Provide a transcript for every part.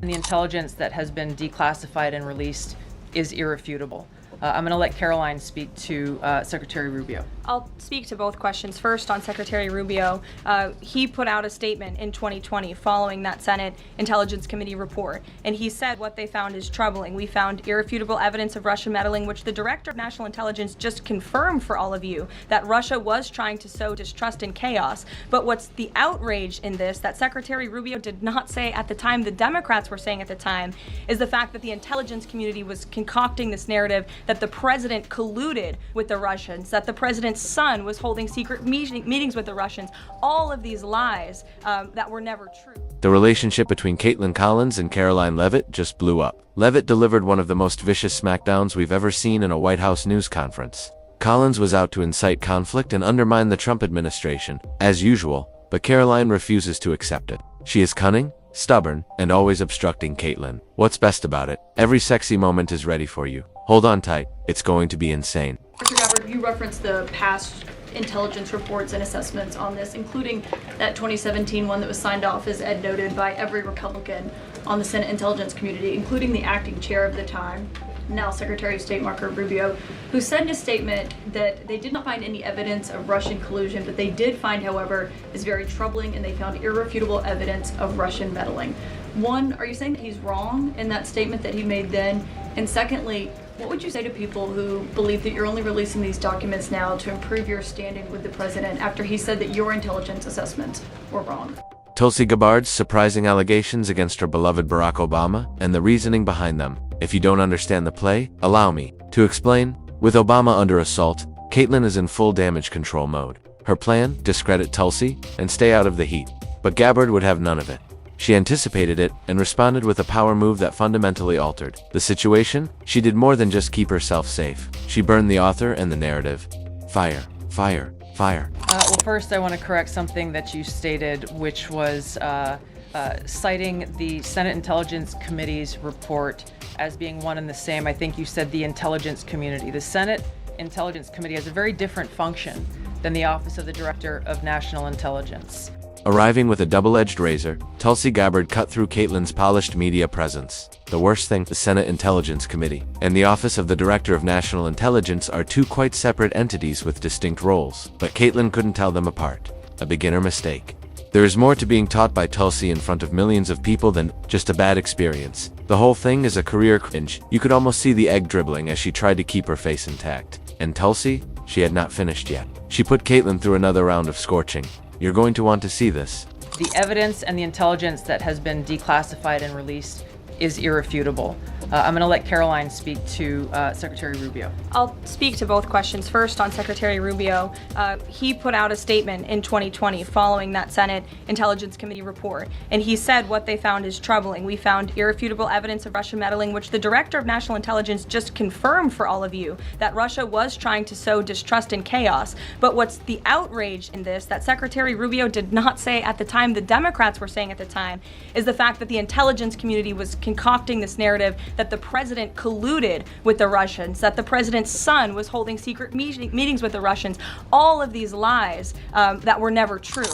The intelligence that has been declassified and released is irrefutable. I'm going to let Karoline speak to Secretary Rubio. I'll speak to both questions. First, on Secretary Rubio, he put out a statement in 2020 following that Senate Intelligence Committee report, and he said what they found is troubling. We found irrefutable evidence of Russian meddling, which the Director of National Intelligence just confirmed for all of you, that Russia was trying to sow distrust and chaos. But what's the outrage in this that Secretary Rubio did not say at the time, the Democrats were saying at the time, is the fact that the intelligence community was concocting this narrative that the president colluded with the Russians, that the president's son was holding secret meetings with the Russians. All of these lies that were never true. The relationship between Kaitlan Collins and Karoline Leavitt just blew up. Leavitt delivered one of the most vicious smackdowns we've ever seen in a White House news conference. Collins was out to incite conflict and undermine the Trump administration, as usual, but Karoline refuses to accept it. She is cunning, stubborn, and always obstructing Kaitlan. What's best about it? Every sexy moment is ready for you. Hold on tight, it's going to be insane. Mr. Gabbard, you referenced the past intelligence reports and assessments on this, including that 2017 one that was signed off, as Ed noted, by every Republican on the Senate Intelligence Community, including the acting chair of the time, now Secretary of State Marco Rubio, who said in a statement that they did not find any evidence of Russian collusion, but they did find, however, is very troubling, and they found irrefutable evidence of Russian meddling. One, are you saying that he's wrong in that statement that he made then? And secondly, what would you say to people who believe that you're only releasing these documents now to improve your standing with the president after he said that your intelligence assessments were wrong? Tulsi Gabbard's surprising allegations against her beloved Barack Obama and the reasoning behind them. If you don't understand the play, allow me to explain. With Obama under assault, Kaitlan is in full damage control mode. Her plan, discredit Tulsi and stay out of the heat. But Gabbard would have none of it. She anticipated it and responded with a power move that fundamentally altered the situation. She did more than just keep herself safe. She burned the author and the narrative. Fire, fire, fire. Well, first I want to correct something that you stated, which was citing the Senate Intelligence Committee's report as being one and the same. I think you said the intelligence community. The Senate Intelligence Committee has a very different function than the Office of the Director of National Intelligence. Arriving with a double-edged razor, Tulsi Gabbard cut through Kaitlan's polished media presence. The worst thing, the Senate Intelligence Committee and the Office of the Director of National Intelligence are two quite separate entities with distinct roles, but Kaitlan couldn't tell them apart. A beginner mistake. There is more to being taught by Tulsi in front of millions of people than just a bad experience. The whole thing is a career cringe. You could almost see the egg dribbling as she tried to keep her face intact. And Tulsi? She had not finished yet. She put Kaitlan through another round of scorching. You're going to want to see this. The evidence and the intelligence that has been declassified and released is irrefutable. I'm going to let Karoline speak to Secretary Rubio. I'll speak to both questions. First, on Secretary Rubio, he put out a statement in 2020 following that Senate Intelligence Committee report, and he said what they found is troubling. We found irrefutable evidence of Russian meddling, which the Director of National Intelligence just confirmed for all of you, that Russia was trying to sow distrust and chaos. But what's the outrage in this that Secretary Rubio did not say at the time, the Democrats were saying at the time, is the fact that the intelligence community was concocting this narrative that the president colluded with the Russians, that the president's son was holding secret meetings with the Russians. All of these lies that were never true.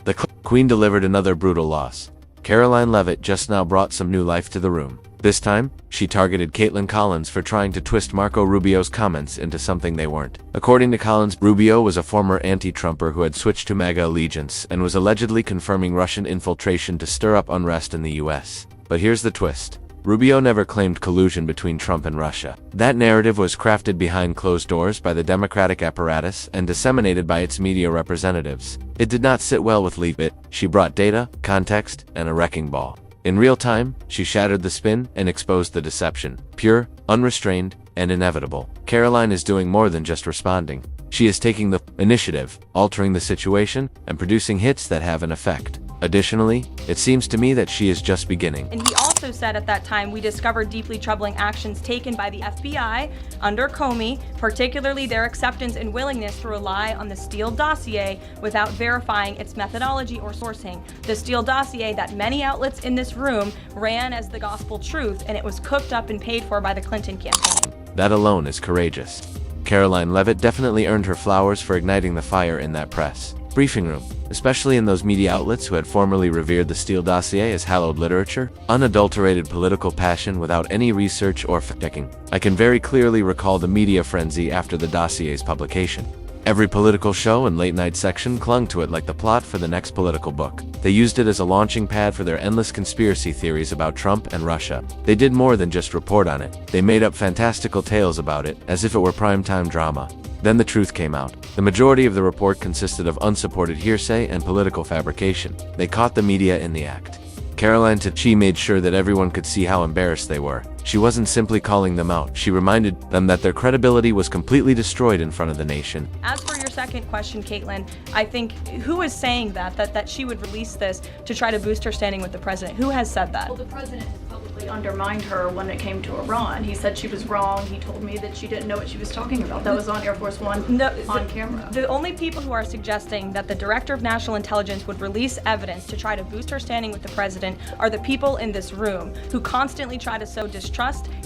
The Queen delivered another brutal loss. Karoline Leavitt just now brought some new life to the room. This time, she targeted Kaitlan Collins for trying to twist Marco Rubio's comments into something they weren't. According to Collins, Rubio was a former anti-Trumper who had switched to MAGA allegiance and was allegedly confirming Russian infiltration to stir up unrest in the US. But here's the twist. Rubio never claimed collusion between Trump and Russia. That narrative was crafted behind closed doors by the Democratic apparatus and disseminated by its media representatives. It did not sit well with Leavitt. She brought data, context, and a wrecking ball. In real time, she shattered the spin and exposed the deception. Pure, unrestrained, and inevitable. Karoline is doing more than just responding. She is taking the initiative, altering the situation, and producing hits that have an effect. Additionally, it seems to me that she is just beginning. And he also said at that time, we discovered deeply troubling actions taken by the FBI under Comey, particularly their acceptance and willingness to rely on the Steele dossier without verifying its methodology or sourcing. The Steele dossier that many outlets in this room ran as the gospel truth, and it was cooked up and paid for by the Clinton campaign. That alone is courageous. Karoline Leavitt definitely earned her flowers for igniting the fire in that press. Briefing room, especially in those media outlets who had formerly revered the Steele dossier as hallowed literature, unadulterated political passion without any research or fact-checking. I can very clearly recall the media frenzy after the dossier's publication. Every political show and late-night section clung to it like the plot for the next political book. They used it as a launching pad for their endless conspiracy theories about Trump and Russia. They did more than just report on it. They made up fantastical tales about it, as if it were primetime drama. Then the truth came out. The majority of the report consisted of unsupported hearsay and political fabrication. They caught the media in the act. Karoline Leavitt made sure that everyone could see how embarrassed they were. She wasn't simply calling them out, she reminded them that their credibility was completely destroyed in front of the nation. As for your second question, Kaitlan, I think who is saying that she would release this to try to boost her standing with the president? Who has said that? Well, the president has publicly undermined her when it came to Iran. He said she was wrong. He told me that she didn't know what she was talking about. That was on Air Force One on camera. The only people who are suggesting that the Director of National Intelligence would release evidence to try to boost her standing with the president are the people in this room who constantly try to sow distrust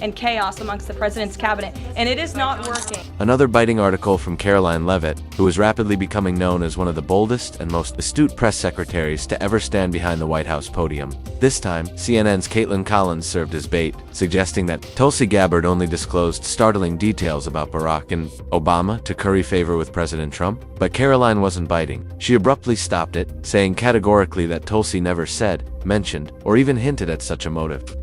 and chaos amongst the president's cabinet, and it is not working. Another biting article from Karoline Leavitt, who is rapidly becoming known as one of the boldest and most astute press secretaries to ever stand behind the White House podium. This time, CNN's Kaitlan Collins served as bait, suggesting that Tulsi Gabbard only disclosed startling details about Barack and Obama to curry favor with President Trump. But Karoline wasn't biting. She abruptly stopped it, saying categorically that Tulsi never said, mentioned, or even hinted at such a motive.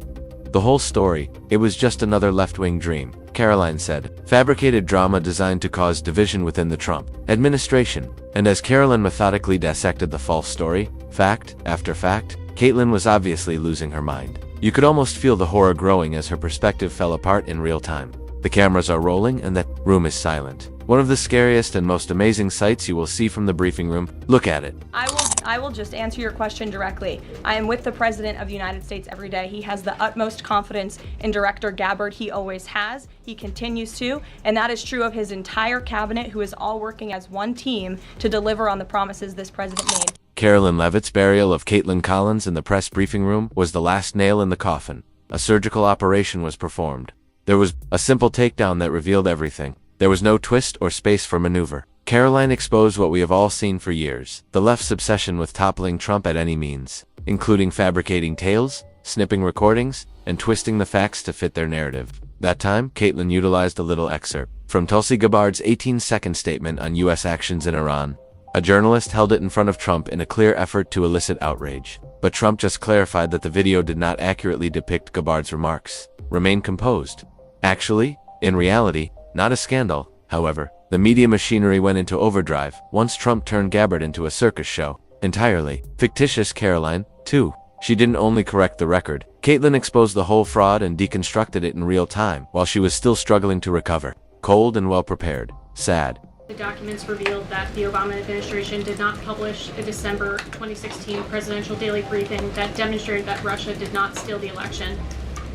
The whole story, it was just another left-wing dream, Karoline said. Fabricated drama designed to cause division within the Trump administration. And as Karoline methodically dissected the false story, fact after fact, Kaitlan was obviously losing her mind. You could almost feel the horror growing as her perspective fell apart in real time. The cameras are rolling and that room is silent. One of the scariest and most amazing sights you will see from the briefing room. Look at it. I will just answer your question directly. I am with the President of the United States every day. He has the utmost confidence in Director Gabbard. He always has. He continues to. And that is true of his entire cabinet, who is all working as one team to deliver on the promises this president made. Karoline Leavitt's burial of Kaitlan Collins in the press briefing room was the last nail in the coffin. A surgical operation was performed. There was a simple takedown that revealed everything. There was no twist or space for maneuver. Karoline exposed what we have all seen for years, the left's obsession with toppling Trump at any means, including fabricating tales, snipping recordings, and twisting the facts to fit their narrative. That time, Kaitlan utilized a little excerpt from Tulsi Gabbard's 18-second statement on U.S. actions in Iran. A journalist held it in front of Trump in a clear effort to elicit outrage. But Trump just clarified that the video did not accurately depict Gabbard's remarks. Remain composed. Actually, in reality, not a scandal, however. The media machinery went into overdrive once Trump turned Gabbard into a circus show. Entirely fictitious. Karoline, too. She didn't only correct the record. Kaitlan exposed the whole fraud and deconstructed it in real time while she was still struggling to recover. Cold and well prepared. Sad. The documents revealed that the Obama administration did not publish a December 2016 presidential daily briefing that demonstrated that Russia did not steal the election.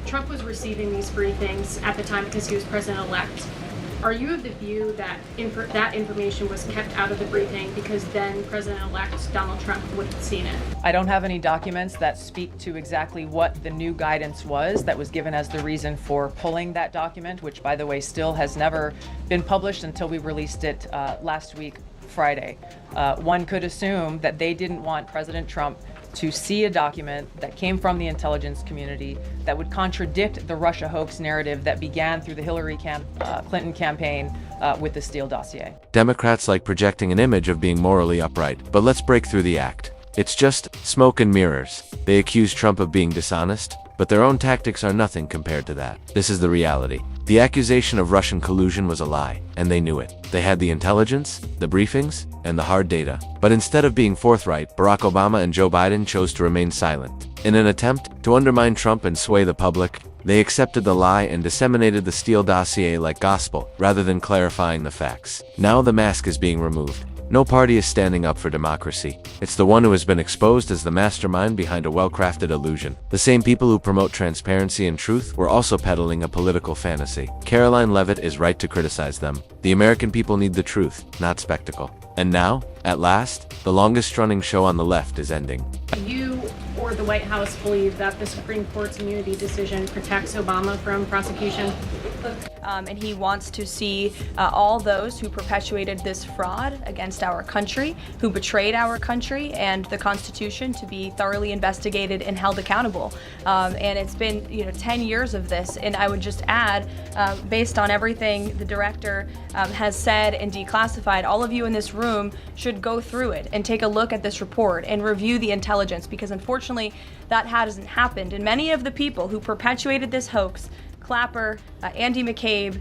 Trump was receiving these briefings at the time because he was president-elect. Are you of the view that that information was kept out of the briefing because then President-elect Donald Trump would have seen it? I don't have any documents that speak to exactly what the new guidance was that was given as the reason for pulling that document, which, by the way, still has never been published until we released it last week, Friday. One could assume that they didn't want President Trump to see a document that came from the intelligence community that would contradict the Russia hoax narrative that began through the Hillary Clinton campaign with the Steele dossier. Democrats like projecting an image of being morally upright, but let's break through the act. It's just smoke and mirrors. They accuse Trump of being dishonest, but their own tactics are nothing compared to that. This is the reality. The accusation of Russian collusion was a lie, and they knew it. They had the intelligence, the briefings, and the hard data. But instead of being forthright, Barack Obama and Joe Biden chose to remain silent. In an attempt to undermine Trump and sway the public, they accepted the lie and disseminated the Steele dossier like gospel, rather than clarifying the facts. Now the mask is being removed. No party is standing up for democracy. It's the one who has been exposed as the mastermind behind a well-crafted illusion. The same people who promote transparency and truth were also peddling a political fantasy. Karoline Leavitt is right to criticize them. The American people need the truth, not spectacle. And now, at last, the longest-running show on the left is ending. You or the White House believe that the Supreme Court's immunity decision protects Obama from prosecution? And he wants to see all those who perpetuated this fraud against our country, who betrayed our country and the Constitution, to be thoroughly investigated and held accountable. And it's been 10 years of this, and I would just add, based on everything the director has said and declassified, all of you in this room should go through it and take a look at this report and review the intelligence, because unfortunately that hasn't happened. And many of the people who perpetuated this hoax, Clapper, Andy McCabe,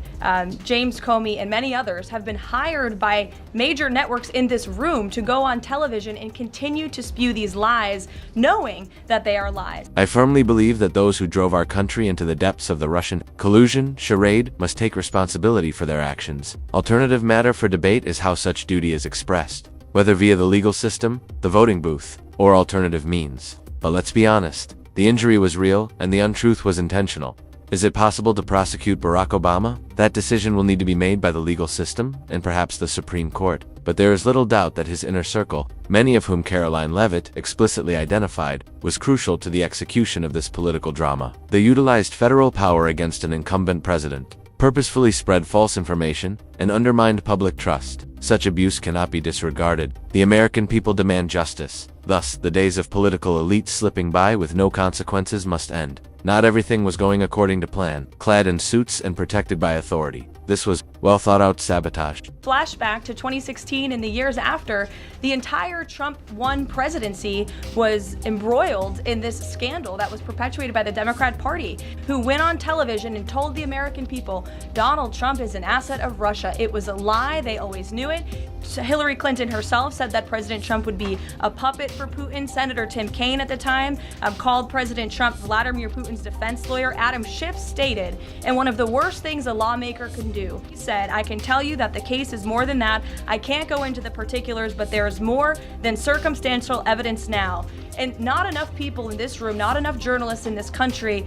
James Comey, and many others, have been hired by major networks in this room to go on television and continue to spew these lies, knowing that they are lies. I firmly believe that those who drove our country into the depths of the Russian collusion charade must take responsibility for their actions. Alternative matter for debate is how such duty is expressed, whether via the legal system, the voting booth, or alternative means. But let's be honest, the injury was real and the untruth was intentional. Is it possible to prosecute Barack Obama? That decision will need to be made by the legal system and perhaps the Supreme Court. But there is little doubt that his inner circle, many of whom Karoline Leavitt explicitly identified, was crucial to the execution of this political drama. They utilized federal power against an incumbent president, purposefully spread false information, and undermined public trust. Such abuse cannot be disregarded. The American people demand justice. Thus, the days of political elites slipping by with no consequences must end. Not everything was going according to plan. Clad in suits and protected by authority, this was well-thought-out sabotage. Flashback to 2016 and the years after, the entire Trump 1 presidency was embroiled in this scandal that was perpetuated by the Democrat Party, who went on television and told the American people Donald Trump is an asset of Russia. It was a lie. They always knew it. Hillary Clinton herself said that President Trump would be a puppet for Putin. Senator Tim Kaine at the time called President Trump Vladimir Putin's defense lawyer. Adam Schiff stated, and one of the worst things a lawmaker can do, he said, "I can tell you that the case is more than that. I can't go into the particulars, but there is more than circumstantial evidence now." And not enough people in this room, not enough journalists in this country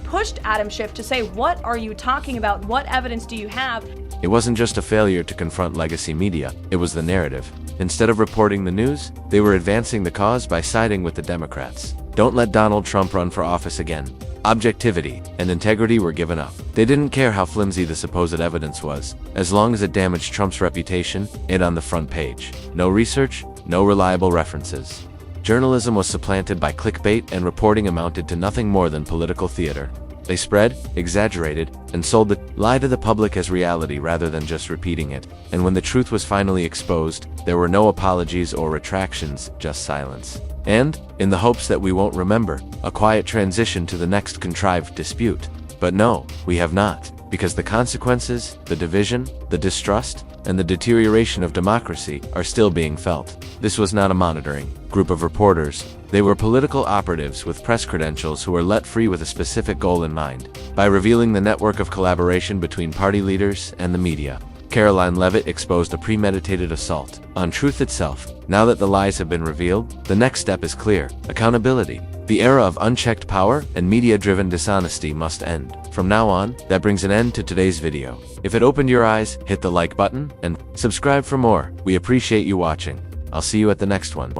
pushed Adam Schiff to say, what are you talking about? What evidence do you have? It wasn't just a failure to confront legacy media, it was the narrative. Instead of reporting the news, they were advancing the cause by siding with the Democrats. Don't let Donald Trump run for office again. Objectivity and integrity were given up. They didn't care how flimsy the supposed evidence was, as long as it damaged Trump's reputation and on the front page. No research, no reliable references. Journalism was supplanted by clickbait, and reporting amounted to nothing more than political theater. They spread, exaggerated, and sold the lie to the public as reality rather than just repeating it. And when the truth was finally exposed, there were no apologies or retractions, just silence. And, in the hopes that we won't remember, a quiet transition to the next contrived dispute. But no, we have not, because the consequences, the division, the distrust, and the deterioration of democracy are still being felt. This was not a monitoring group of reporters. They were political operatives with press credentials who were let free with a specific goal in mind, by revealing the network of collaboration between party leaders and the media. Karoline Leavitt exposed a premeditated assault on truth itself. Now that the lies have been revealed, the next step is clear: accountability. The era of unchecked power and media-driven dishonesty must end. From now on, that brings an end to today's video. If it opened your eyes, hit the like button and subscribe for more. We appreciate you watching. I'll see you at the next one.